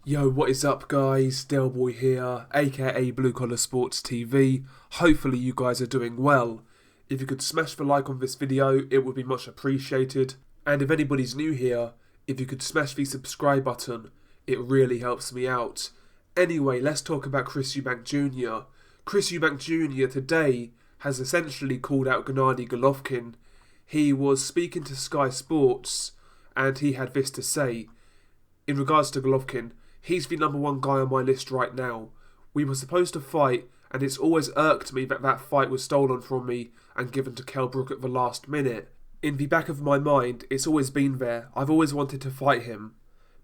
Yo, what is up guys? Delboy here, aka Blue Collar Sports TV. Hopefully you guys are doing well. If you could smash the like on this video, it would be much appreciated. And if anybody's new here, if you could smash the subscribe button, it really helps me out. Anyway, let's talk about Chris Eubank Jr. Chris Eubank Jr. today has essentially called out Gennady Golovkin. He was speaking to Sky Sports and he had this to say. In regards to Golovkin, he's the number one guy on my list right now. We were supposed to fight, and it's always irked me that that fight was stolen from me and given to Kell Brook at the last minute. In the back of my mind, it's always been there. I've always wanted to fight him.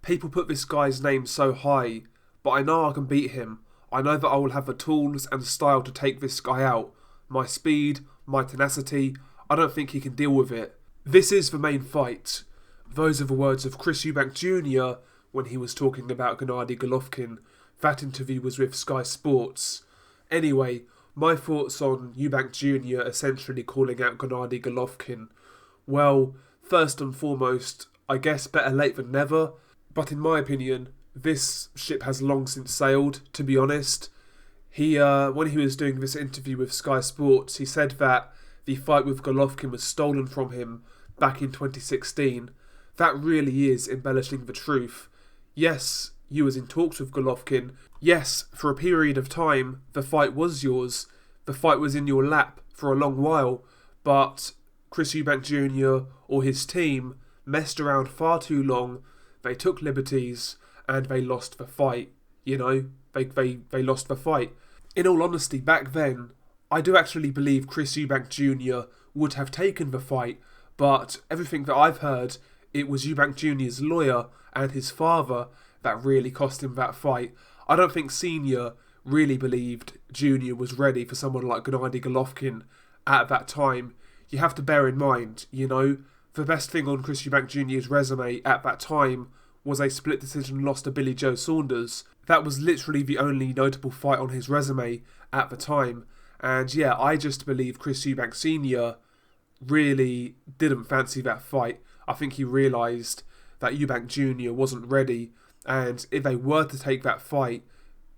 People put this guy's name so high, but I know I can beat him. I know that I will have the tools and style to take this guy out. My speed, my tenacity, I don't think he can deal with it. This is the main fight. Those are the words of Chris Eubank Jr. when he was talking about Gennady Golovkin. That interview was with Sky Sports. Anyway, my thoughts on Eubank Jr. essentially calling out Gennady Golovkin. Well, first and foremost, I guess better late than never, but in my opinion, this ship has long since sailed, to be honest. When he was doing this interview with Sky Sports, he said that the fight with Golovkin was stolen from him back in 2016. That really is embellishing the truth. Yes, you was in talks with Golovkin. Yes, for a period of time, the fight was yours. The fight was in your lap for a long while. But Chris Eubank Jr. or his team messed around far too long. They took liberties and they lost the fight. You know, they lost the fight. In all honesty, back then, I do actually believe Chris Eubank Jr. would have taken the fight. But everything that I've heard, it was Eubank Jr.'s lawyer and his father that really cost him that fight. I don't think Senior really believed Junior was ready for someone like Gennady Golovkin at that time. You have to bear in mind, you know, the best thing on Chris Eubank Jr.'s resume at that time was a split decision loss to Billy Joe Saunders. That was literally the only notable fight on his resume at the time. And yeah, I just believe Chris Eubank Sr. really didn't fancy that fight. I think he realised that Eubank Jr. wasn't ready, and if they were to take that fight,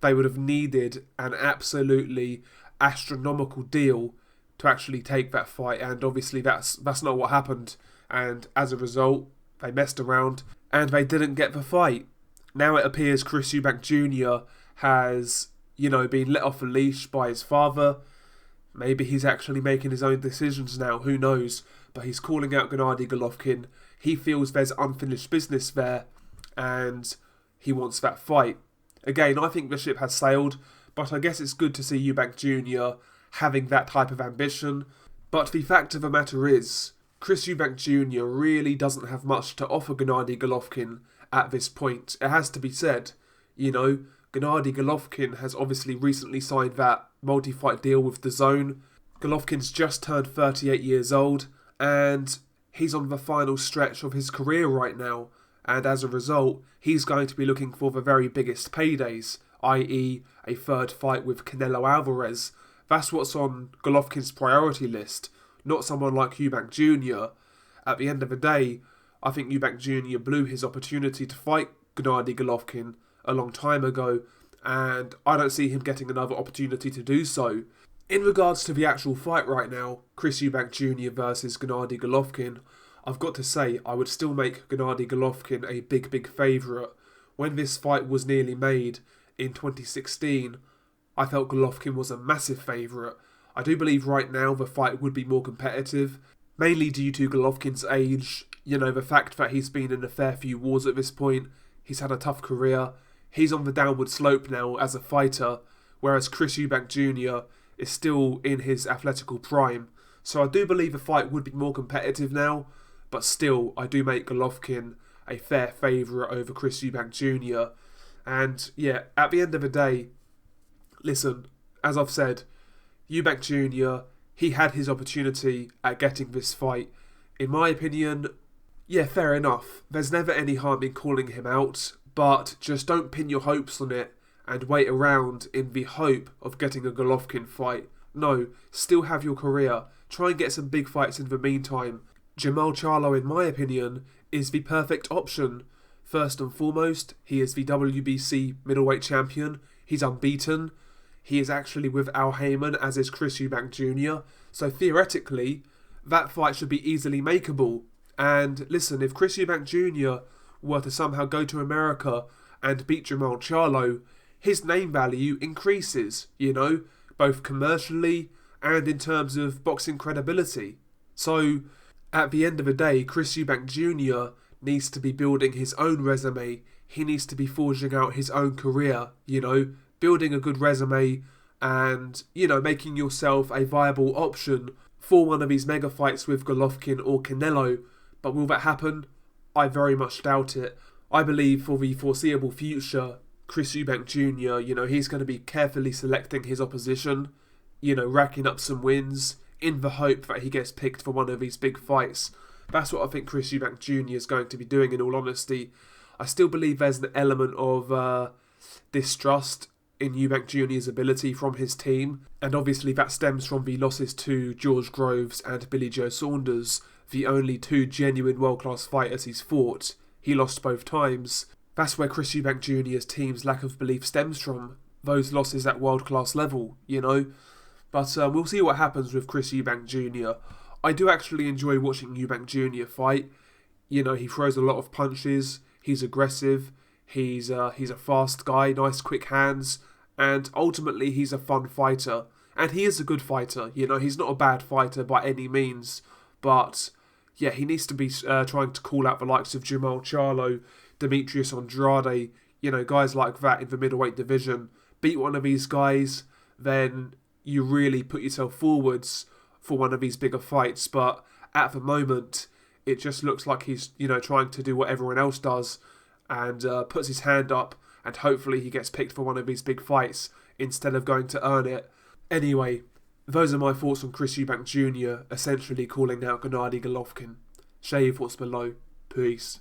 they would have needed an absolutely astronomical deal to actually take that fight, and obviously that's not what happened, and as a result, they messed around, and they didn't get the fight. Now it appears Chris Eubank Jr. has, been let off a leash by his father. Maybe he's actually making his own decisions now, who knows, but he's calling out Gennady Golovkin. He feels there's unfinished business there, and he wants that fight. Again, I think the ship has sailed, but I guess it's good to see Eubank Jr. having that type of ambition. But the fact of the matter is, Chris Eubank Jr. really doesn't have much to offer Gennady Golovkin at this point. It has to be said, Gennady Golovkin has obviously recently signed that multi-fight deal with DAZN. Golovkin's just turned 38 years old, and he's on the final stretch of his career right now, and as a result, he's going to be looking for the very biggest paydays, i.e. a third fight with Canelo Alvarez. That's what's on Golovkin's priority list, not someone like Eubank Jr. At the end of the day, I think Eubank Jr. blew his opportunity to fight Gennady Golovkin a long time ago, and I don't see him getting another opportunity to do so. In regards to the actual fight right now, Chris Eubank Jr. versus Gennady Golovkin, I've got to say I would still make Gennady Golovkin a big favourite. When this fight was nearly made in 2016, I felt Golovkin was a massive favourite. I do believe right now the fight would be more competitive, mainly due to Golovkin's age, the fact that he's been in a fair few wars at this point, he's had a tough career, he's on the downward slope now as a fighter, whereas Chris Eubank Jr. is still in his athletical prime. So I do believe the fight would be more competitive now, but still I do make Golovkin a fair favourite over Chris Eubank Jr. And yeah, at the end of the day, listen, as I've said, Eubank Jr., he had his opportunity at getting this fight. In my opinion, yeah, fair enough. There's never any harm in calling him out, but just don't pin your hopes on it and wait around in the hope of getting a Golovkin fight. No, still have your career. Try and get some big fights in the meantime. Jamal Charlo, in my opinion, is the perfect option First and foremost, he is the WBC middleweight champion. He's unbeaten. He is actually with Al Heyman, as is Chris Eubank Jr. So theoretically, that fight should be easily makeable. And listen, if Chris Eubank Jr. were to somehow go to America and beat Jamal Charlo, his name value increases, both commercially and in terms of boxing credibility. So, at the end of the day, Chris Eubank Jr. needs to be building his own resume. He needs to be forging out his own career, building a good resume and, making yourself a viable option for one of these mega fights with Golovkin or Canelo. But will that happen? I very much doubt it. I believe for the foreseeable future, Chris Eubank Jr., he's going to be carefully selecting his opposition, racking up some wins in the hope that he gets picked for one of these big fights. That's what I think Chris Eubank Jr. is going to be doing, in all honesty. I still believe there's an element of distrust in Eubank Jr.'s ability from his team, and obviously that stems from the losses to George Groves and Billy Joe Saunders, the only two genuine world-class fighters he's fought. He lost both times. That's where Chris Eubank Jr.'s team's lack of belief stems from, those losses at world-class level, But we'll see what happens with Chris Eubank Jr. I do actually enjoy watching Eubank Jr. fight. He throws a lot of punches, he's aggressive, he's a fast guy, nice quick hands, and ultimately he's a fun fighter. And he is a good fighter, he's not a bad fighter by any means, but yeah, he needs to be trying to call out the likes of Jamal Charlo, Demetrius Andrade, guys like that in the middleweight division. Beat one of these guys, then you really put yourself forwards for one of these bigger fights. But at the moment, it just looks like he's, trying to do what everyone else does and puts his hand up and hopefully he gets picked for one of these big fights instead of going to earn it. Anyway, those are my thoughts on Chris Eubank Jr. essentially calling out Gennady Golovkin. Share your thoughts below. Peace.